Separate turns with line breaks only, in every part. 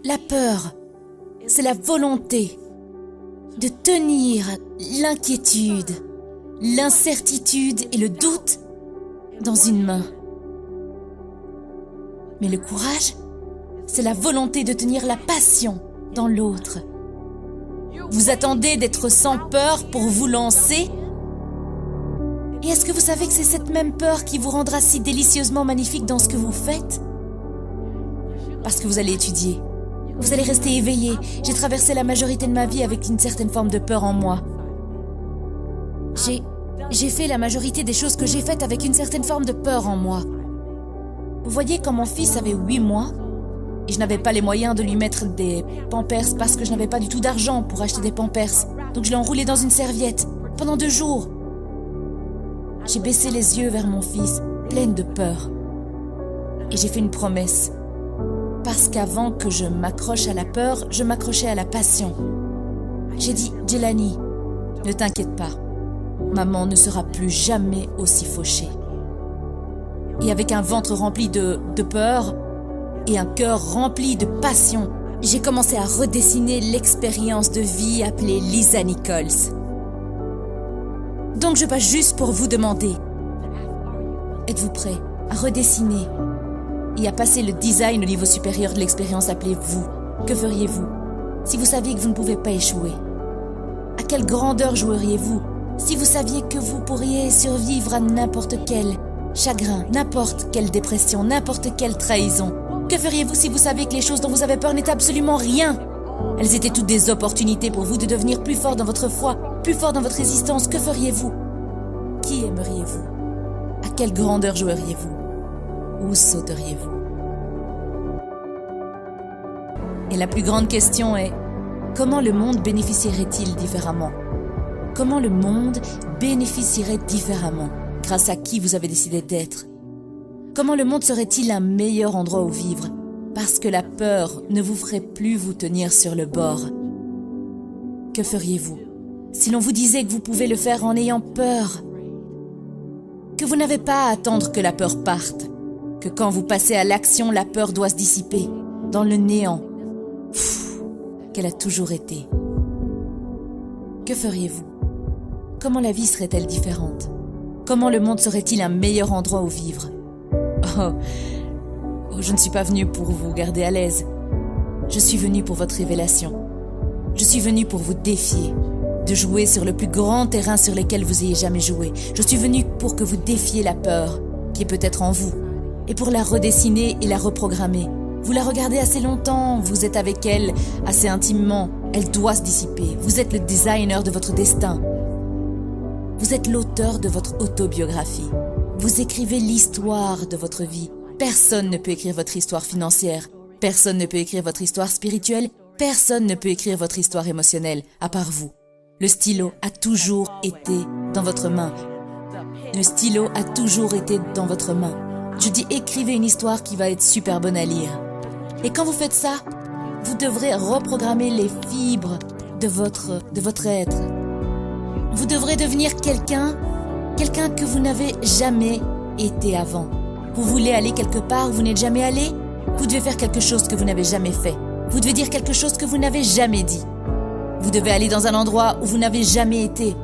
La peur, c'est la volonté de tenir l'inquiétude, l'incertitude et le doute dans une main. Mais le courage, c'est la volonté de tenir la passion dans l'autre. Vous attendez d'être sans peur pour vous lancer? Et est-ce que vous savez que c'est cette même peur qui vous rendra si délicieusement magnifique dans ce que vous faites? Parce que vous allez étudier. Vous allez rester éveillé. J'ai traversé la majorité de ma vie avec une certaine forme de peur en moi. J'ai fait la majorité des choses que j'ai faites avec une certaine forme de peur en moi. Vous voyez, quand mon fils avait 8 mois, et je n'avais pas les moyens de lui mettre des pampers parce que je n'avais pas du tout d'argent pour acheter des pampers. Donc je l'ai enroulé dans une serviette pendant 2 jours. J'ai baissé les yeux vers mon fils, pleine de peur. Et j'ai fait une promesse. Parce qu'avant que je m'accroche à la peur, je m'accrochais à la passion. J'ai dit, Jelani, ne t'inquiète pas. Maman ne sera plus jamais aussi fauchée. Et avec un ventre rempli de peur et un cœur rempli de passion, j'ai commencé à redessiner l'expérience de vie appelée Lisa Nichols. Donc je passe juste pour vous demander, êtes-vous prêts à redessiner et à passer le design au niveau supérieur de l'expérience appelée vous? Que feriez-vous si vous saviez que vous ne pouvez pas échouer? À quelle grandeur joueriez-vous si vous saviez que vous pourriez survivre à n'importe quel chagrin, n'importe quelle dépression, n'importe quelle trahison? Que feriez-vous si vous saviez que les choses dont vous avez peur n'étaient absolument rien? Elles étaient toutes des opportunités pour vous de devenir plus fort dans votre foi, plus fort dans votre résistance. Que feriez-vous? Qui aimeriez-vous? À quelle grandeur joueriez-vous? Où sauteriez-vous? Et la plus grande question est, comment le monde bénéficierait-il différemment? Comment le monde bénéficierait différemment grâce à qui vous avez décidé d'être? Comment le monde serait-il un meilleur endroit où vivre parce que la peur ne vous ferait plus vous tenir sur le bord? Que feriez-vous si l'on vous disait que vous pouvez le faire en ayant peur? Que vous n'avez pas à attendre que la peur parte, que quand vous passez à l'action, la peur doit se dissiper dans le néant qu'elle a toujours été. Que feriez-vous? Comment la vie serait-elle différente? Comment le monde serait-il un meilleur endroit où vivre? Oh, je ne suis pas venue pour vous garder à l'aise. Je suis venue pour votre révélation. Je suis venue pour vous défier, de jouer sur le plus grand terrain sur lequel vous ayez jamais joué. Je suis venue pour que vous défiez la peur, qui est peut-être en vous, et pour la redessiner et la reprogrammer. Vous la regardez assez longtemps, vous êtes avec elle assez intimement. Elle doit se dissiper. Vous êtes le designer de votre destin. Vous êtes l'auteur de votre autobiographie. Vous écrivez l'histoire de votre vie. Personne ne peut écrire votre histoire financière. Personne ne peut écrire votre histoire spirituelle. Personne ne peut écrire votre histoire émotionnelle, à part vous. Le stylo a toujours été dans votre main. Le stylo a toujours été dans votre main. Je dis écrivez une histoire qui va être super bonne à lire. Et quand vous faites ça, vous devrez reprogrammer les fibres de votre être. Vous devrez devenir quelqu'un que vous n'avez jamais été avant. Vous voulez aller quelque part où vous n'êtes jamais allé? Vous devez faire quelque chose que vous n'avez jamais fait. Vous devez dire quelque chose que vous n'avez jamais dit. Vous devez aller dans un endroit où vous n'avez jamais été.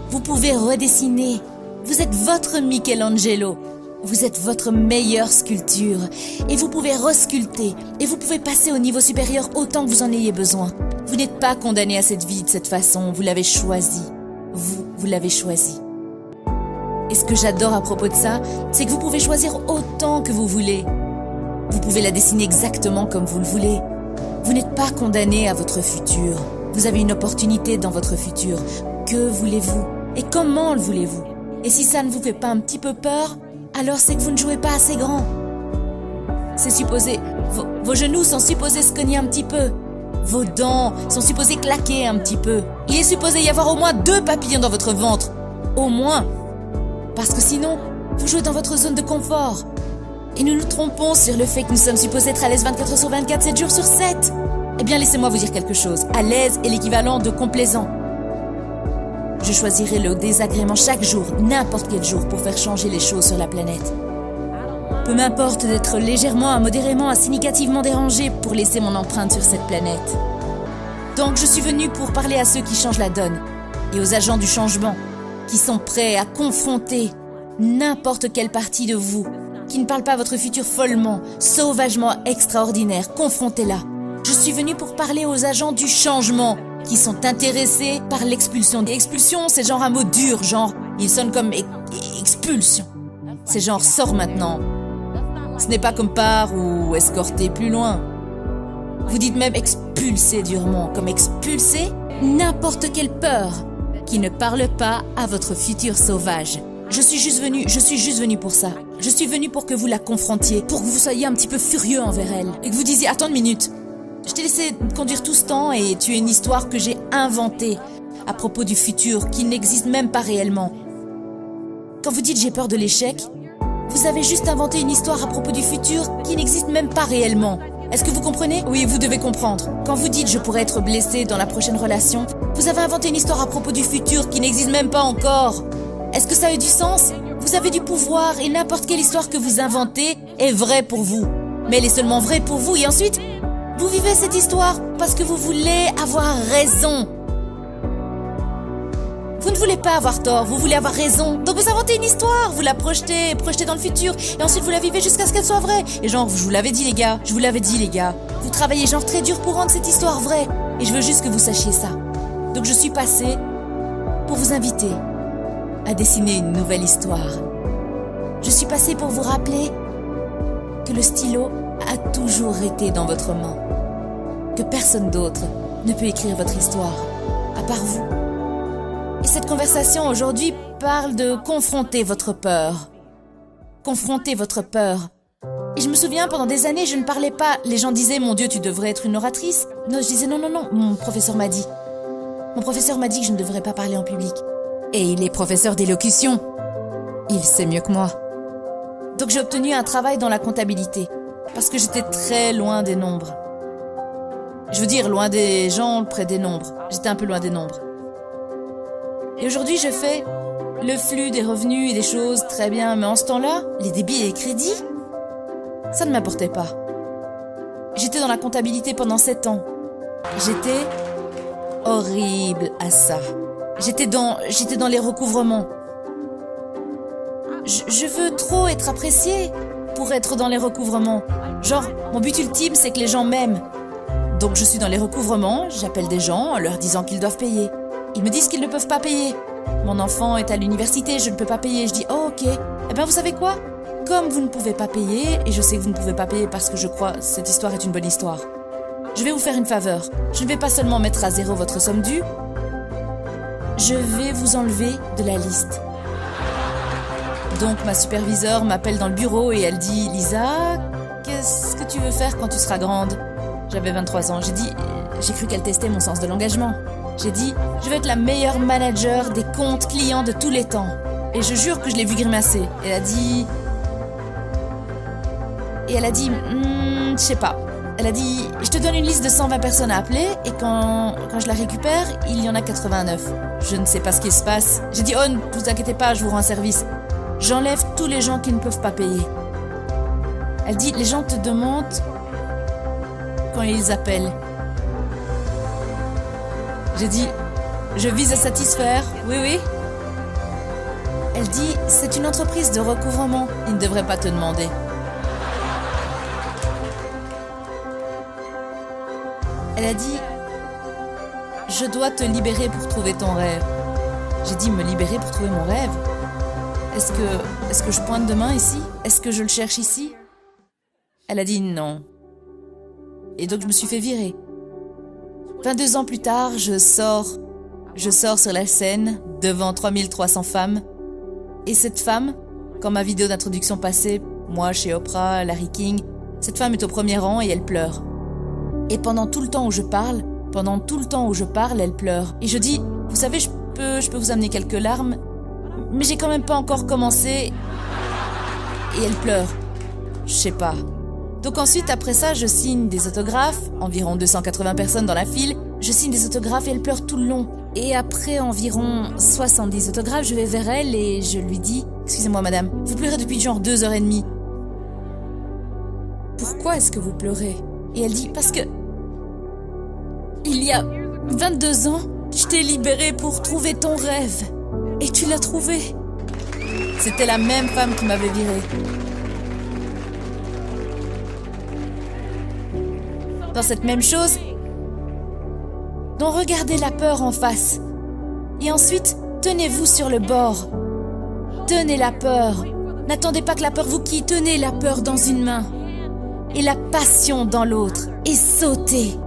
Vous pouvez redessiner. Vous êtes votre Michelangelo. Vous êtes votre meilleure sculpture. Et vous pouvez resculpter. Et vous pouvez passer au niveau supérieur autant que vous en ayez besoin. Vous n'êtes pas condamné à cette vie de cette façon. Vous l'avez choisi. Vous l'avez choisi. Et ce que j'adore à propos de ça, c'est que vous pouvez choisir autant que vous voulez. Vous pouvez la dessiner exactement comme vous le voulez. Vous n'êtes pas condamné à votre futur. Vous avez une opportunité dans votre futur. Que voulez-vous? Et comment le voulez-vous? Et si ça ne vous fait pas un petit peu peur, alors c'est que vous ne jouez pas assez grand. C'est supposé... Vos genoux sont supposés se cogner un petit peu. Vos dents sont supposées claquer un petit peu. Il est supposé y avoir au moins 2 papillons dans votre ventre. Au moins. Parce que sinon, vous jouez dans votre zone de confort. Et nous nous trompons sur le fait que nous sommes supposés être à l'aise 24 heures sur 24, 7 jours sur 7. Eh bien, laissez-moi vous dire quelque chose. À l'aise est l'équivalent de complaisant. Je choisirai le désagrément chaque jour, n'importe quel jour, pour faire changer les choses sur la planète. Peu m'importe d'être légèrement à modérément à significativement dérangé pour laisser mon empreinte sur cette planète. Donc je suis venu pour parler à ceux qui changent la donne et aux agents du changement qui sont prêts à confronter n'importe quelle partie de vous qui ne parle pas votre futur follement, sauvagement extraordinaire. Confrontez-la. Je suis venu pour parler aux agents du changement qui sont intéressés par l'expulsion. Expulsion, c'est genre un mot dur, genre il sonne comme expulsion. C'est genre sors maintenant. Ce n'est pas comme part ou escorter plus loin. Vous dites même expulser durement, comme expulser n'importe quelle peur qui ne parle pas à votre futur sauvage. Je suis juste venu pour ça. Je suis venu pour que vous la confrontiez, pour que vous soyez un petit peu furieux envers elle et que vous disiez attends une minute. Je t'ai laissé conduire tout ce temps et tu es une histoire que j'ai inventée à propos du futur qui n'existe même pas réellement. Quand vous dites j'ai peur de l'échec, vous avez juste inventé une histoire à propos du futur qui n'existe même pas réellement. Est-ce que vous comprenez? Oui, vous devez comprendre. Quand vous dites je pourrais être blessé dans la prochaine relation, vous avez inventé une histoire à propos du futur qui n'existe même pas encore. Est-ce que ça a du sens? Vous avez du pouvoir et n'importe quelle histoire que vous inventez est vraie pour vous. Mais elle est seulement vraie pour vous et ensuite, vous vivez cette histoire parce que vous voulez avoir raison. Vous ne voulez pas avoir tort, vous voulez avoir raison. Donc vous inventez une histoire, vous la projetez dans le futur et ensuite vous la vivez jusqu'à ce qu'elle soit vraie. Et genre, je vous l'avais dit les gars. Vous travaillez genre très dur pour rendre cette histoire vraie. Et je veux juste que vous sachiez ça. Donc je suis passée pour vous inviter à dessiner une nouvelle histoire. Je suis passée pour vous rappeler que le stylo a toujours été dans votre main. Que personne d'autre ne peut écrire votre histoire, à part vous. Et cette conversation aujourd'hui parle de confronter votre peur. Confronter votre peur. Et je me souviens, pendant des années, je ne parlais pas. Les gens disaient, mon Dieu, tu devrais être une oratrice. Non, je disais, non. Mon professeur m'a dit que je ne devrais pas parler en public. Et il est professeur d'élocution. Il sait mieux que moi. Donc j'ai obtenu un travail dans la comptabilité. Parce que j'étais très loin des nombres. Je veux dire, loin des gens, près des nombres. J'étais un peu loin des nombres. Et aujourd'hui, je fais le flux des revenus et des choses très bien. Mais en ce temps-là, les débits et les crédits, ça ne m'importait pas. J'étais dans la comptabilité pendant 7 ans. J'étais horrible à ça. J'étais dans les recouvrements. Je veux trop être appréciée pour être dans les recouvrements. Genre, mon but ultime, c'est que les gens m'aiment. Donc je suis dans les recouvrements, j'appelle des gens en leur disant qu'ils doivent payer. Ils me disent qu'ils ne peuvent pas payer. Mon enfant est à l'université, je ne peux pas payer. Je dis, oh ok. Eh bien vous savez quoi? Comme vous ne pouvez pas payer, et je sais que vous ne pouvez pas payer parce que je crois que cette histoire est une bonne histoire, je vais vous faire une faveur. Je ne vais pas seulement mettre à zéro votre somme due, je vais vous enlever de la liste. Donc ma superviseure m'appelle dans le bureau et elle dit, Lisa, qu'est-ce que tu veux faire quand tu seras grande? J'avais 23 ans. J'ai cru qu'elle testait mon sens de l'engagement. J'ai dit, je veux être la meilleure manager des comptes clients de tous les temps. Et je jure que je l'ai vu grimacer. Elle a dit, je sais pas. Elle a dit, je te donne une liste de 120 personnes à appeler et quand je la récupère, il y en a 89. Je ne sais pas ce qui se passe. J'ai dit, oh, ne vous inquiétez pas, je vous rends service. J'enlève tous les gens qui ne peuvent pas payer. Elle dit, les gens te demandent quand ils appellent. J'ai dit, je vise à satisfaire. Oui. Elle dit, c'est une entreprise de recouvrement. Ils ne devraient pas te demander. Elle a dit, je dois te libérer pour trouver ton rêve. J'ai dit, me libérer pour trouver mon rêve? Est-ce que je pointe demain ici? Est-ce que je le cherche ici? Elle a dit non. Et donc je me suis fait virer. 22 ans plus tard, je sors sur la scène devant 3300 femmes. Et cette femme, quand ma vidéo d'introduction passait, moi chez Oprah, Larry King, cette femme est au premier rang et elle pleure. Et pendant tout le temps où je parle, elle pleure. Et je dis, vous savez, je peux vous amener quelques larmes, mais j'ai quand même pas encore commencé. Et elle pleure. Je sais pas. Donc ensuite, après ça, je signe des autographes, environ 280 personnes dans la file. Je signe des autographes et elle pleure tout le long. Et après environ 70 autographes, je vais vers elle et je lui dis, excusez-moi madame, vous pleurez depuis genre 2h30. pourquoi est-ce que vous pleurez? Et elle dit, parce que il y a 22 ans, je t'ai libéré pour trouver ton rêve. Et tu l'as trouvé. C'était la même femme qui m'avait virée. Dans cette même chose, donc regardez la peur en face. Et ensuite, tenez-vous sur le bord. Tenez la peur. N'attendez pas que la peur vous quitte. Tenez la peur dans une main et la passion dans l'autre. Et sautez.